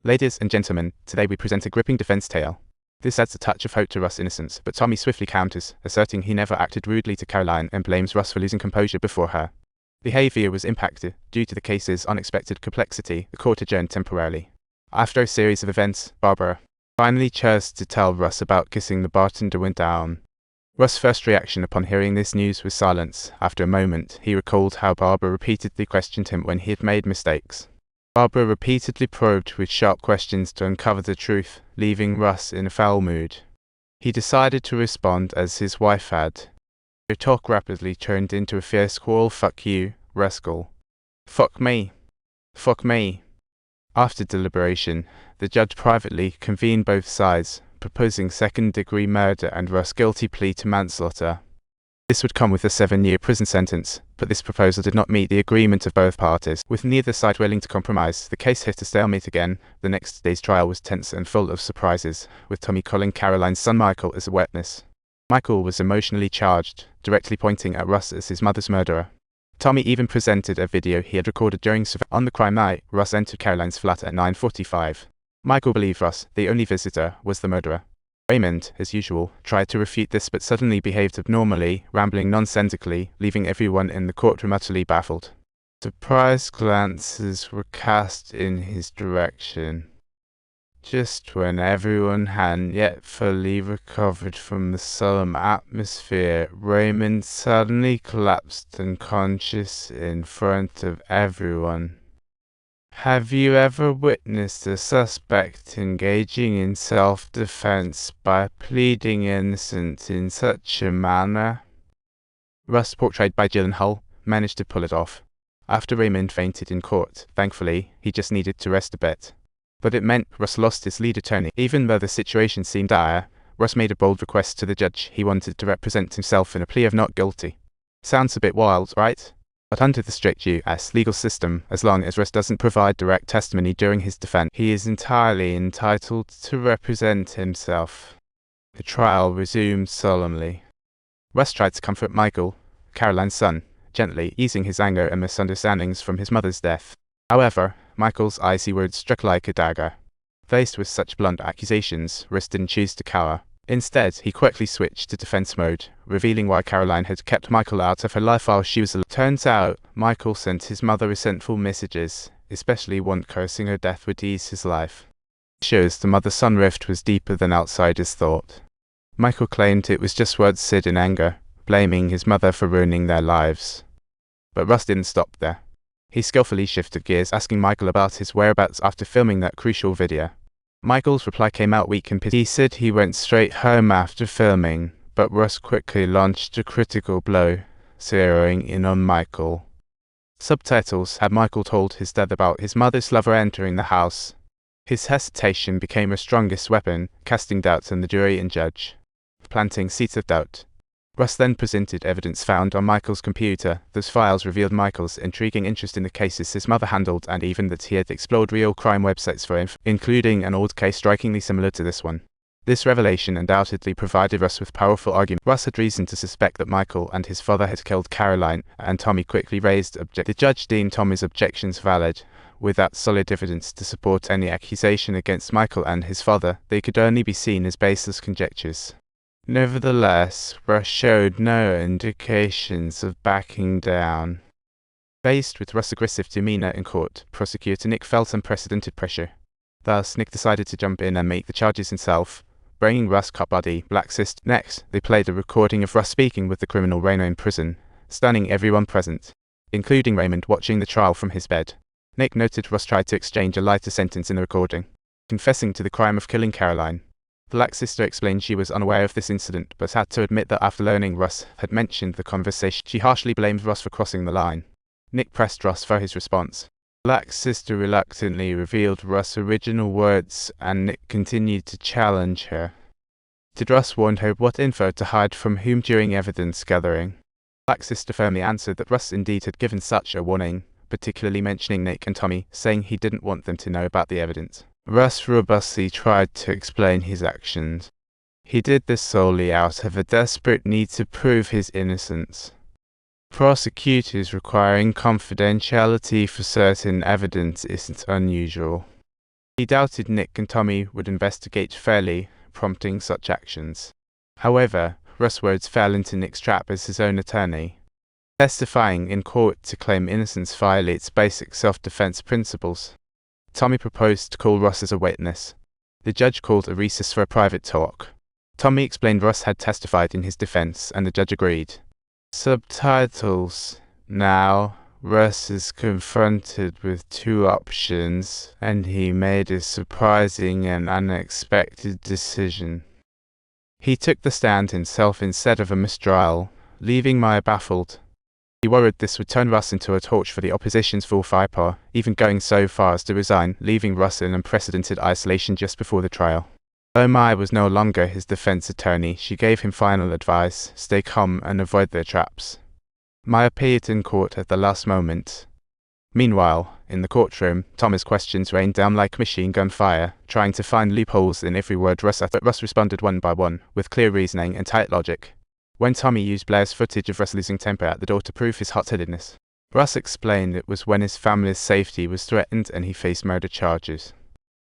Ladies and gentlemen, today we present a gripping defense tale. This adds a touch of hope to Russ' innocence, but Tommy swiftly counters, asserting he never acted rudely to Caroline and blames Russ for losing composure before her. Behavior was impacted. Due to the case's unexpected complexity, the court adjourned temporarily. After a series of events, Barbara finally chose to tell Russ about kissing the bartender went down. Russ' first reaction upon hearing this news was silence. After a moment, he recalled how Barbara repeatedly questioned him when he had made mistakes. Barbara repeatedly probed with sharp questions to uncover the truth, leaving Russ in a foul mood. He decided to respond as his wife had. Their talk rapidly turned into a fierce quarrel. "Fuck you, rascal. Fuck me. Fuck me." After deliberation, the judge privately convened both sides, proposing second-degree murder and Russ' guilty plea to manslaughter. This would come with a 7-year prison sentence, but this proposal did not meet the agreement of both parties. With neither side willing to compromise, the case hit a stalemate again. The next day's trial was tense and full of surprises, with Tommy calling Caroline's son Michael as a witness. Michael was emotionally charged, directly pointing at Russ as his mother's murderer. Tommy even presented a video he had recorded during surveillance. On the crime night, Russ entered Caroline's flat at 9:45. Michael believed Russ, the only visitor, was the murderer. Raymond, as usual, tried to refute this but suddenly behaved abnormally, rambling nonsensically, leaving everyone in the courtroom utterly baffled. Surprised glances were cast in his direction. Just when everyone hadn't yet fully recovered from the solemn atmosphere, Raymond suddenly collapsed unconscious in front of everyone. Have you ever witnessed a suspect engaging in self-defense by pleading innocent in such a manner? Russ, portrayed by Gyllenhaal, managed to pull it off. After Raymond fainted in court, thankfully, he just needed to rest a bit. But it meant Russ lost his lead attorney. Even though the situation seemed dire, Russ made a bold request to the judge. He wanted to represent himself in a plea of not guilty. Sounds a bit wild, right? But under the strict U.S. legal system, as long as Russ doesn't provide direct testimony during his defense, he is entirely entitled to represent himself. The trial resumed solemnly. Russ tried to comfort Michael, Caroline's son, gently, easing his anger and misunderstandings from his mother's death. However, Michael's icy words struck like a dagger. Faced with such blunt accusations, Russ didn't choose to cower. Instead, he quickly switched to defense mode, revealing why Caroline had kept Michael out of her life while she was alive. Turns out, Michael sent his mother resentful messages, especially one cursing her death would ease his life. It shows the mother-son rift was deeper than outsiders thought. Michael claimed it was just words said in anger, blaming his mother for ruining their lives. But Russ didn't stop there. He skillfully shifted gears, asking Michael about his whereabouts after filming that crucial video. Michael's reply came out weak and pissed. He said he went straight home after filming, but Russ quickly launched a critical blow, zeroing in on Michael. Subtitles had Michael told his dad about his mother's lover entering the house. His hesitation became her strongest weapon, casting doubts on the jury and judge, planting seeds of doubt. Russ then presented evidence found on Michael's computer. Those files revealed Michael's intriguing interest in the cases his mother handled and even that he had explored real crime websites for including an old case strikingly similar to this one. This revelation undoubtedly provided Russ with powerful argument. Russ had reason to suspect that Michael and his father had killed Caroline, and Tommy quickly raised objections. The judge deemed Tommy's objections valid. Without solid evidence to support any accusation against Michael and his father, they could only be seen as baseless conjectures. Nevertheless, Russ showed no indications of backing down. Faced with Russ' aggressive demeanor in court, prosecutor Nick felt unprecedented pressure. Thus, Nick decided to jump in and make the charges himself, bringing Russ cop buddy Black Sister. Next, they played a recording of Russ speaking with the criminal Reno in prison, stunning everyone present, including Raymond watching the trial from his bed. Nick noted Russ tried to exchange a lighter sentence in the recording, confessing to the crime of killing Caroline. Black Sister explained she was unaware of this incident, but had to admit that after learning Russ had mentioned the conversation, she harshly blamed Russ for crossing the line. Nick pressed Russ for his response. Black Sister reluctantly revealed Russ' original words, and Nick continued to challenge her. Did Russ warn her what info to hide from whom during evidence gathering? Black Sister firmly answered that Russ indeed had given such a warning, particularly mentioning Nick and Tommy, saying he didn't want them to know about the evidence. Russ robustly tried to explain his actions. He did this solely out of a desperate need to prove his innocence. Prosecutors requiring confidentiality for certain evidence isn't unusual. He doubted Nick and Tommy would investigate fairly, prompting such actions. However, Russ's words fell into Nick's trap as his own attorney. Testifying in court to claim innocence violates basic self-defense principles. Tommy proposed to call Russ as a witness. The judge called a recess for a private talk. Tommy explained Russ had testified in his defense, and the judge agreed. Subtitles. Now, Russ is confronted with two options, and he made a surprising and unexpected decision. He took the stand himself instead of a mistrial, leaving Maya baffled. He worried this would turn Russ into a torch for the opposition's full firepower, even going so far as to resign, leaving Russ in unprecedented isolation just before the trial. Though Maya was no longer his defense attorney, she gave him final advice: stay calm and avoid their traps. Maya appeared in court at the last moment. Meanwhile, in the courtroom, Thomas' questions rained down like machine gun fire, trying to find loopholes in every word Russ uttered. Russ responded one by one, with clear reasoning and tight logic. When Tommy used Blair's footage of Russ losing temper at the door to prove his hot-headedness, Russ explained it was when his family's safety was threatened and he faced murder charges.